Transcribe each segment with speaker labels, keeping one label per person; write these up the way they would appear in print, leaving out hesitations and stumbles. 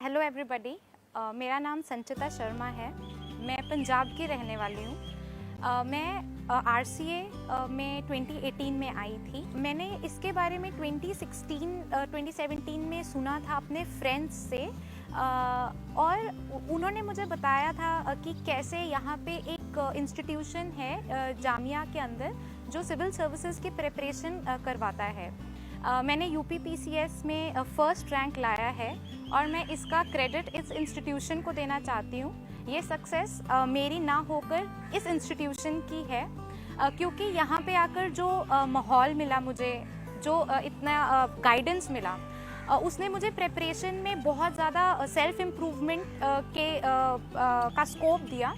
Speaker 1: Hello everybody, मेरा नाम संचिता शर्मा है। मैं पंजाब की रहने वाली हूँ। मैं RCA में 2018 में आई थी। मैंने इसके बारे में 2017 में सुना था अपने फ्रेंड्स से, और उन्होंने मुझे बताया था कि कैसे यहाँ पे एक इंस्टीट्यूशन है जामिया के अंदर जो सिविल सर्विसेज की प्रिपरेशन करवाता है। मैंने UPPCS में फर्स्ट रैंक लाया है और मैं इसका क्रेडिट इस इंस्टीट्यूशन को देना चाहती हूँ। ये सक्सेस मेरी ना होकर इस इंस्टीट्यूशन की है, क्योंकि यहाँ पे आकर जो माहौल मिला मुझे, जो इतना गाइडेंस मिला, उसने मुझे प्रिपरेशन में बहुत ज़्यादा सेल्फ इम्प्रूवमेंट का स्कोप दिया।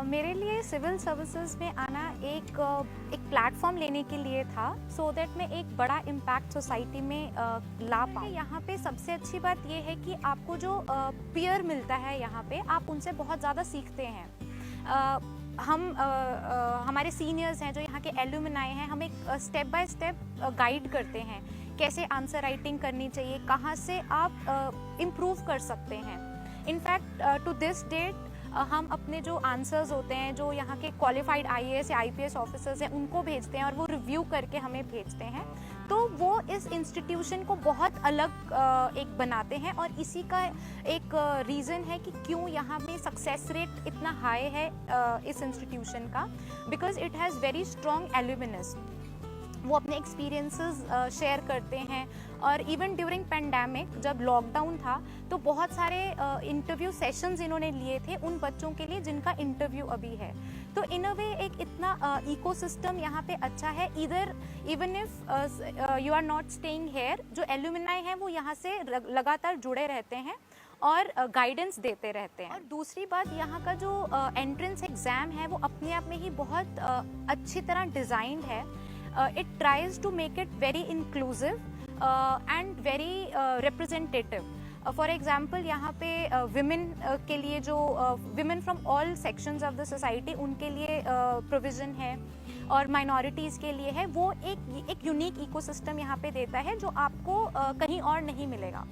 Speaker 1: मेरे लिए सिविल सर्विसेज में आना एक प्लेटफॉर्म लेने के लिए था, सो दैट मैं एक बड़ा इम्पैक्ट सोसाइटी में ला पाऊँ। यहाँ पे सबसे अच्छी बात ये है कि आपको जो पीयर मिलता है यहाँ पे, आप उनसे बहुत ज़्यादा सीखते हैं। हमारे सीनियर्स हैं जो यहाँ के एल्यूमिनाई हैं, हम एक स्टेप बाय स्टेप गाइड करते हैं कैसे आंसर राइटिंग करनी चाहिए, कहाँ से आप इम्प्रूव कर सकते हैं। इनफैक्ट टू दिस डेट हम अपने जो आंसर्स होते हैं, जो यहाँ के क्वालिफाइड IAS या IPS ऑफिसर्स हैं, उनको भेजते हैं और वो रिव्यू करके हमें भेजते हैं। तो वो इस इंस्टीट्यूशन को बहुत अलग एक बनाते हैं, और इसी का एक रीज़न है कि क्यों यहाँ पे सक्सेस रेट इतना हाई है इस इंस्टीट्यूशन का, because it has very strong alumnus. वो अपने एक्सपीरियंसेस शेयर करते हैं, और इवन ड्यूरिंग पेंडेमिक जब लॉकडाउन था तो बहुत सारे इंटरव्यू सेशंस इन्होंने लिए थे उन बच्चों के लिए जिनका इंटरव्यू अभी है। तो इन अ वे एक इतना इकोसिस्टम यहाँ पे अच्छा है। Even if you are not staying here, जो एल्यूमिनाई हैं वो यहाँ से लगातार जुड़े रहते हैं और गाइडेंस देते रहते हैं। और दूसरी बात, यहाँ का जो एंट्रेंस एग्ज़ाम है वो अपने आप में ही बहुत अच्छी तरह डिज़ाइंड है। It tries to make it very inclusive and very representative. For example, यहाँ पे women के लिए जो women from all sections of the society, उनके लिए provision है, और minorities के लिए है। वो एक यूनिक इकोसिस्टम यहाँ पे देता है जो आपको कहीं और नहीं मिलेगा।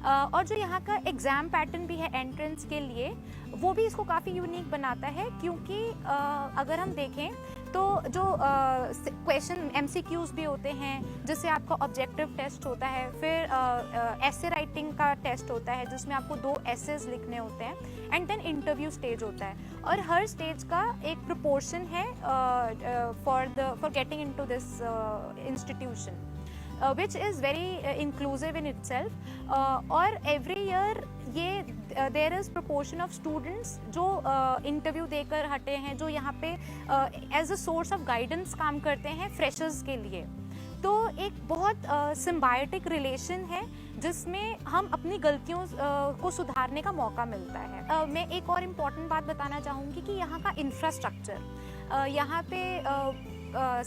Speaker 1: और जो यहाँ का एग्ज़ाम पैटर्न भी है एंट्रेंस के लिए, वो भी इसको काफ़ी यूनिक बनाता है, क्योंकि अगर हम देखें तो जो क्वेश्चन MCQs भी होते हैं, जिससे आपका ऑब्जेक्टिव टेस्ट होता है, फिर एसे राइटिंग का टेस्ट होता है जिसमें आपको 2 एसेज लिखने होते हैं, एंड देन इंटरव्यू स्टेज होता है। और हर स्टेज का एक प्रोपोर्शन है for getting into this institution, which is very inclusive in itself. और every year ये there is proportion of students जो इंटरव्यू देकर हटे हैं, जो यहाँ पे as a source of guidance काम करते हैं फ्रेशर्स के लिए। तो एक बहुत सिम्बायोटिक रिलेशन है जिसमें हम अपनी गलतियों को सुधारने का मौका मिलता है। मैं एक और इम्पॉर्टेंट बात बताना चाहूँगी कि यहाँ का इंफ्रास्ट्रक्चर, यहाँ पे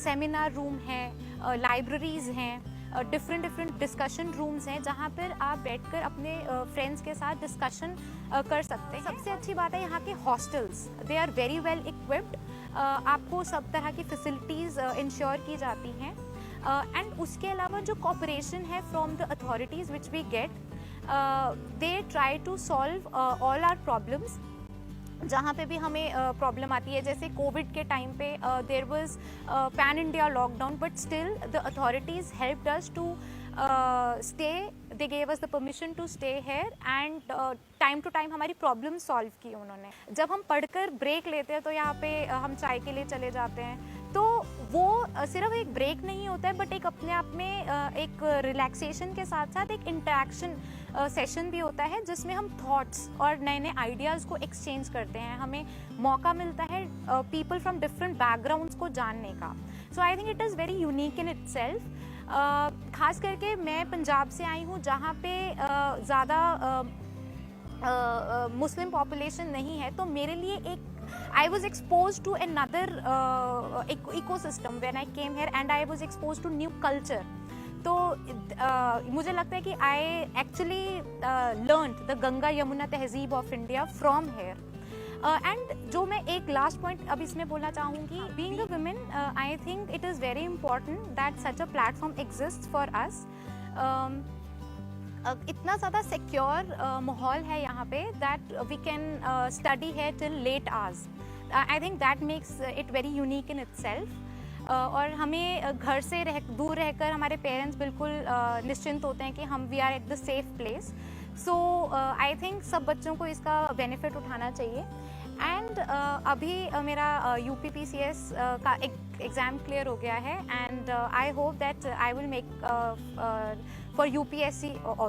Speaker 1: सेमिनार रूम है, लाइब्रेरीज़ हैं, डिफरेंट डिस्कशन रूम्स हैं जहाँ पर आप बैठकर अपने फ्रेंड्स के साथ डिस्कशन कर सकते हैं। सबसे अच्छी बात है यहाँ के hostels, they are very well equipped. आपको सब तरह की फैसिलिटीज़ इंश्योर की जाती हैं, एंड उसके अलावा जो कोऑपरेशन है from the authorities which we get, they try to solve all our problems. जहाँ पे भी हमें प्रॉब्लम आती है, जैसे कोविड के टाइम पे there was pan India lockdown, but still the authorities helped us to stay, they gave us the permission to stay here, and time to time हमारी प्रॉब्लम सॉल्व की उन्होंने। जब हम पढ़कर ब्रेक लेते हैं तो यहाँ पे हम चाय के लिए चले जाते हैं, तो वो सिर्फ एक ब्रेक नहीं होता है, बट एक अपने आप में एक रिलैक्सेशन के साथ साथ एक इंटरेक्शन सेशन भी होता है, जिसमें हम थॉट्स और नए नए आइडियाज़ को एक्सचेंज करते हैं। हमें मौका मिलता है पीपल फ्रॉम डिफरेंट बैकग्राउंड्स को जानने का। So I think it is very unique in itself. खास करके मैं पंजाब से आई हूँ, जहाँ पे ज़्यादा मुस्लिम पॉपुलेशन नहीं है, तो मेरे लिए एक I was exposed to another ecosystem when I came here, and I was exposed to new culture. तो मुझे लगता है कि I actually learned the Ganga Yamuna तहजीब of India from here. And जो मैं एक लास्ट पॉइंट अब इसमें बोलना चाहूँगी, being a woman, I think it is very important that such a platform exists for us. इतना ज़्यादा सिक्योर माहौल है यहाँ पे दैट वी कैन स्टडी है till late hours. I think that makes it very unique in itself. और हमें घर से दूर रहकर हमारे पेरेंट्स बिल्कुल निश्चिंत होते हैं कि हम we are at the safe place. So I think सब बच्चों को इसका बेनिफिट उठाना चाहिए. एंड अभी मेरा UPPCS का एग्ज़ाम क्लियर हो गया है, and I hope that I will make for UPSC also.